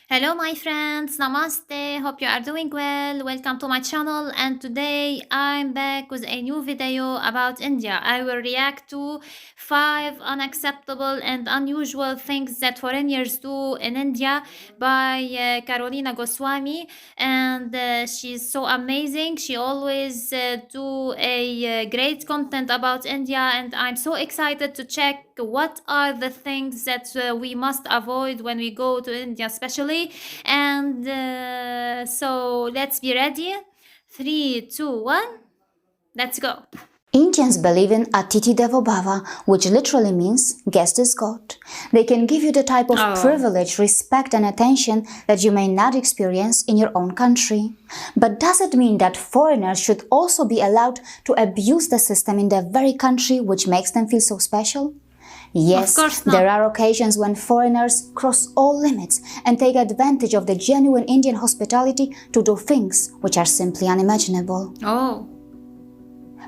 Hello, my friends. Namaste. Hope you are doing well. Welcome to my channel. And today I'm back with a new video about India. I will react to 5 unacceptable and unusual things that foreigners do in India by Karolina Goswami. And she's so amazing. She always do a great content about India. And I'm so excited to check what are the things that we must avoid when we go to India, especially. And so let's be ready. Three, two, one, let's go. Indians believe in Atiti Devo Bhava, which literally means guest is God. They can give you the type of privilege, respect and attention that you may not experience in your own country. But does it mean that foreigners should also be allowed to abuse the system in their very country which makes them feel so special? Yes, Of course not. there are occasions when foreigners cross all limits and take advantage of the genuine Indian hospitality to do things which are simply unimaginable. Oh.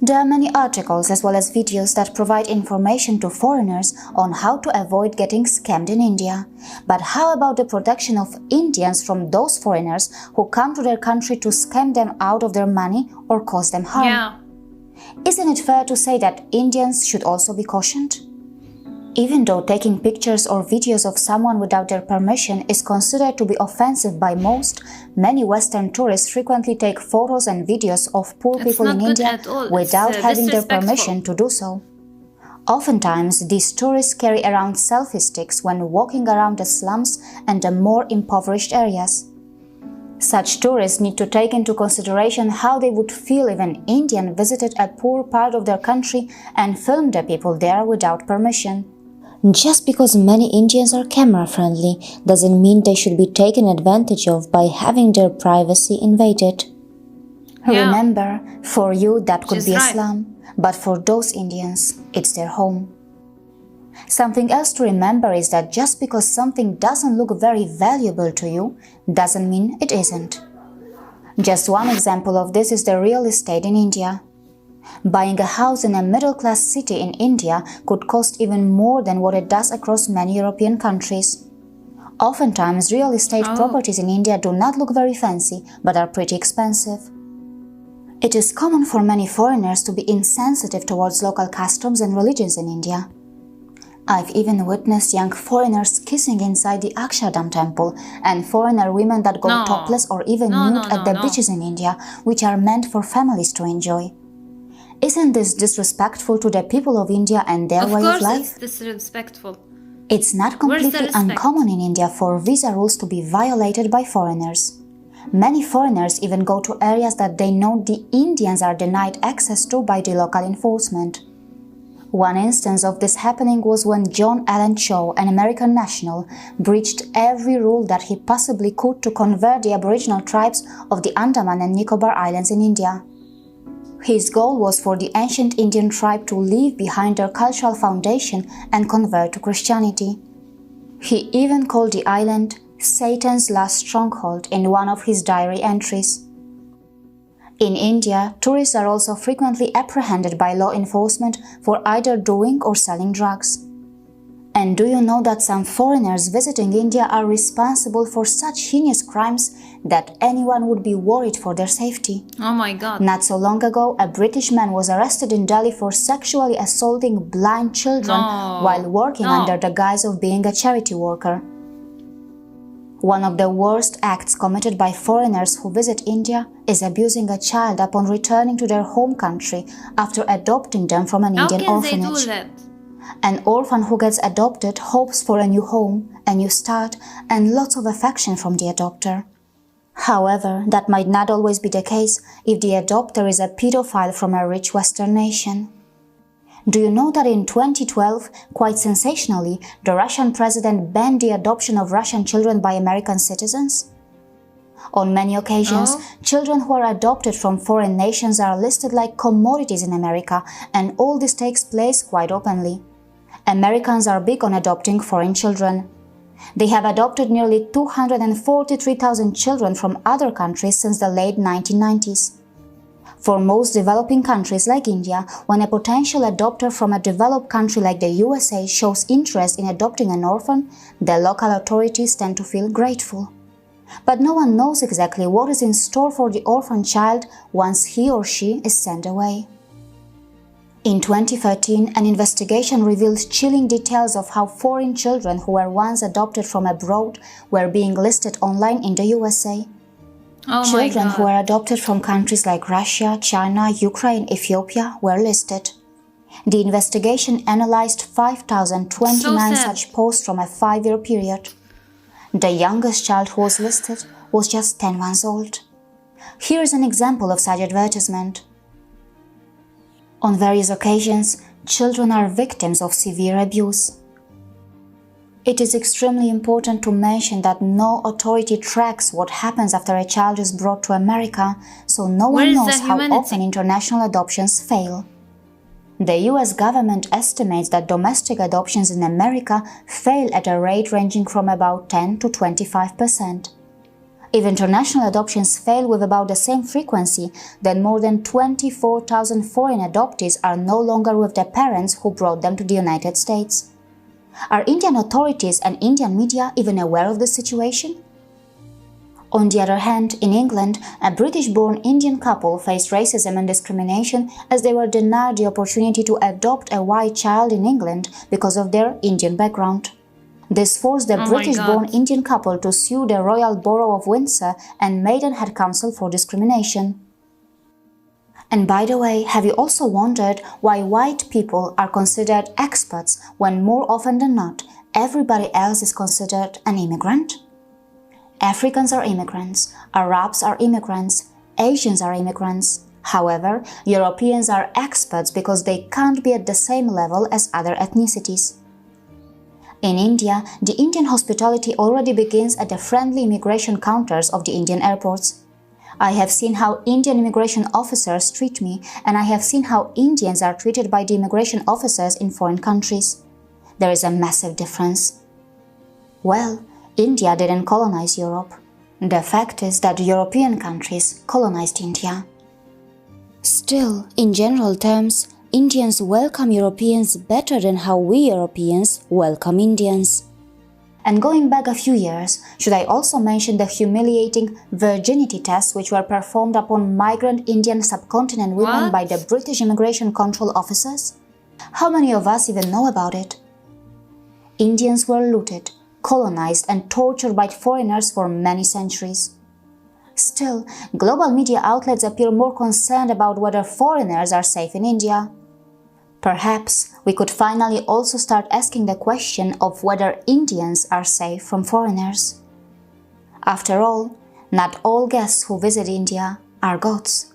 There are many articles as well as videos that provide information to foreigners on how to avoid getting scammed in India. But how about the protection of Indians from those foreigners who come to their country to scam them out of their money or cause them harm? Yeah. Isn't it fair to say that Indians should also be cautioned? Even though taking pictures or videos of someone without their permission is considered to be offensive by most, many Western tourists frequently take photos and videos of poor It's people not in good India at all. without It's having their disrespectful. permission to do so. Oftentimes, these tourists carry around selfie sticks when walking around the slums and the more impoverished areas. Such tourists need to take into consideration how they would feel if an Indian visited a poor part of their country and filmed the people there without permission. Just because many Indians are camera-friendly doesn't mean they should be taken advantage of by having their privacy invaded. Yeah. Remember, for you that could She's be a right. slum, but for those Indians, it's their home. Something else to remember is that just because something doesn't look very valuable to you, doesn't mean it isn't. Just one example of this is the real estate in India. Buying a house in a middle-class city in India could cost even more than what it does across many European countries. Oftentimes, real estate properties in India do not look very fancy, but are pretty expensive. It is common for many foreigners to be insensitive towards local customs and religions in India. I've even witnessed young foreigners kissing inside the Akshardham temple and foreigner women that go No. topless or even nude at the beaches in India, which are meant for families to enjoy. Isn't this disrespectful to the people of India and their way of Of course, life? it's disrespectful. It's not Where's the completely respect? uncommon in India for visa rules to be violated by foreigners. Many foreigners even go to areas that they know the Indians are denied access to by the local enforcement. One instance of this happening was when John Allen Shaw, an American national, breached every rule that he possibly could to convert the Aboriginal tribes of the Andaman and Nicobar Islands in India. His goal was for the ancient Indian tribe to leave behind their cultural foundation and convert to Christianity. He even called the island Satan's last stronghold in one of his diary entries. In India, tourists are also frequently apprehended by law enforcement for either doing or selling drugs. And do you know that some foreigners visiting India are responsible for such heinous crimes that anyone would be worried for their safety? Oh my God. Not so long ago, a British man was arrested in Delhi for sexually assaulting blind children while working under the guise of being a charity worker. One of the worst acts committed by foreigners who visit India is abusing a child upon returning to their home country after adopting them from an How Indian can they orphanage. do that? An orphan who gets adopted hopes for a new home, a new start, and lots of affection from the adopter. However, that might not always be the case if the adopter is a pedophile from a rich Western nation. Do you know that in 2012, quite sensationally, the Russian president banned the adoption of Russian children by American citizens? On many occasions, children who are adopted from foreign nations are listed like commodities in America, and all this takes place quite openly. Americans are big on adopting foreign children. They have adopted nearly 243,000 children from other countries since the late 1990s. For most developing countries like India, when a potential adopter from a developed country like the USA shows interest in adopting an orphan, the local authorities tend to feel grateful. But no one knows exactly what is in store for the orphan child once he or she is sent away. In 2013, an investigation revealed chilling details of how foreign children who were once adopted from abroad were being listed online in the USA. Oh my Children who were God. adopted from countries like Russia, China, Ukraine, Ethiopia were listed. The investigation analyzed So 5,029 sad. such posts from a 5-year period. The youngest child who was listed was just 10 months old. Here is an example of such advertisement. On various occasions, children are victims of severe abuse. It is extremely important to mention that no authority tracks what happens after a child is brought to America, so no Where one is the knows how often humanity? international adoptions fail. The US government estimates that domestic adoptions in America fail at a rate ranging from about 10 to 25%. If international adoptions fail with about the same frequency, then more than 24,000 foreign adoptees are no longer with the parents who brought them to the United States. Are Indian authorities and Indian media even aware of the situation? On the other hand, in England, a British-born Indian couple faced racism and discrimination as they were denied the opportunity to adopt a white child in England because of their Indian background. This forced the Oh my British-born God. Indian couple to sue the Royal Borough of Windsor and Maidenhead Council for discrimination. And by the way, have you also wondered why white people are considered experts when more often than not, everybody else is considered an immigrant? Africans are immigrants, Arabs are immigrants, Asians are immigrants. However, Europeans are experts because they can't be at the same level as other ethnicities. In India, the Indian hospitality already begins at the friendly immigration counters of the Indian airports. I have seen how Indian immigration officers treat me, and I have seen how Indians are treated by the immigration officers in foreign countries. There is a massive difference. Well, India didn't colonize Europe. The fact is that European countries colonized India. Still, in general terms, Indians welcome Europeans better than how we Europeans welcome Indians. And going back a few years, should I also mention the humiliating virginity tests which were performed upon migrant Indian subcontinent women by the What? British immigration control officers? How many of us even know about it? Indians were looted, colonized and tortured by foreigners for many centuries. Still, global media outlets appear more concerned about whether foreigners are safe in India. Perhaps we could finally also start asking the question of whether Indians are safe from foreigners. After all, not all guests who visit India are gods.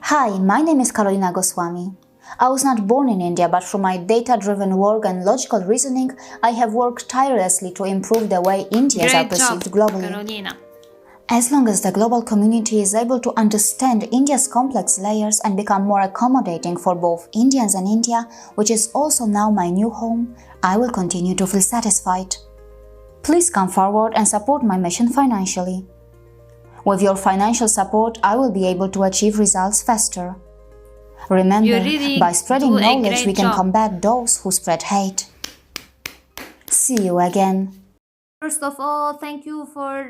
Hi, my name is Karolina Goswami. I was not born in India, but through my data-driven work and logical reasoning, I have worked tirelessly to improve the way Indians are Great job, perceived globally. Carolina. As long as the global community is able to understand India's complex layers and become more accommodating for both Indians and India, which is also now my new home, I will continue to feel satisfied. Please come forward and support my mission financially. With your financial support, I will be able to achieve results faster. You Remember, really by do spreading a knowledge, we great can job. combat those who spread hate. See you again. First of all, thank you for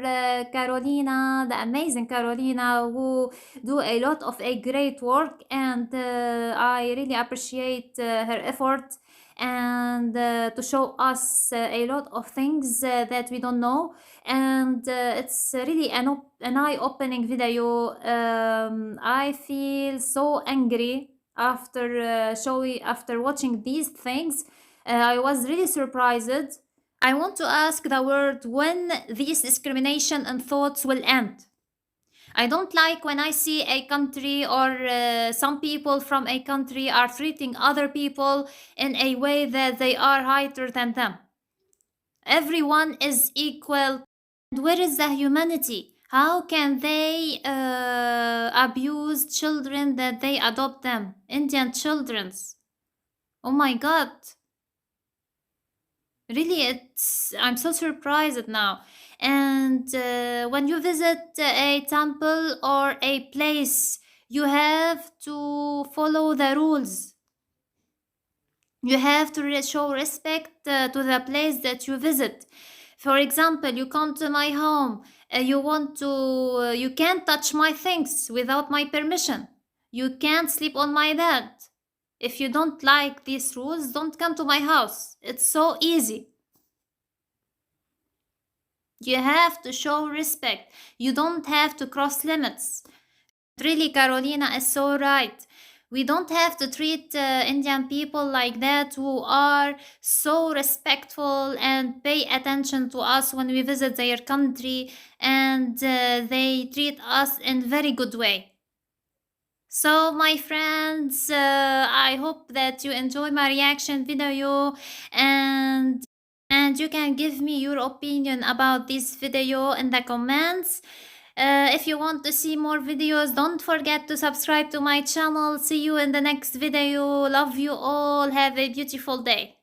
Carolina, the amazing Carolina, who do a lot of a great work, and I really appreciate her effort and to show us a lot of things that we don't know, and it's really an eye-opening video. I feel so angry after watching these things. I was really surprised. I want to ask the world when this discrimination and thoughts will end. I don't like when I see a country or some people from a country are treating other people in a way that they are higher than them. Everyone is equal. And where is the humanity? How can they abuse children that they adopt them? Indian children's. Oh my God. Really, I'm so surprised now. And when you visit a temple or a place, you have to follow the rules. You have to show respect to the place that you visit. For example, you come to my home, you can't touch my things without my permission. You can't sleep on my bed. If you don't like these rules, don't come to my house. It's so easy. You have to show respect. You don't have to cross limits. Really, Carolina is so right. We don't have to treat Indian people like that, who are so respectful and pay attention to us when we visit their country, and they treat us in very good way. So, my friends, I hope that you enjoy my reaction video, and you can give me your opinion about this video in the comments. If you want to see more videos, don't forget to subscribe to my channel. See you in the next video. Love you all. Have a beautiful day.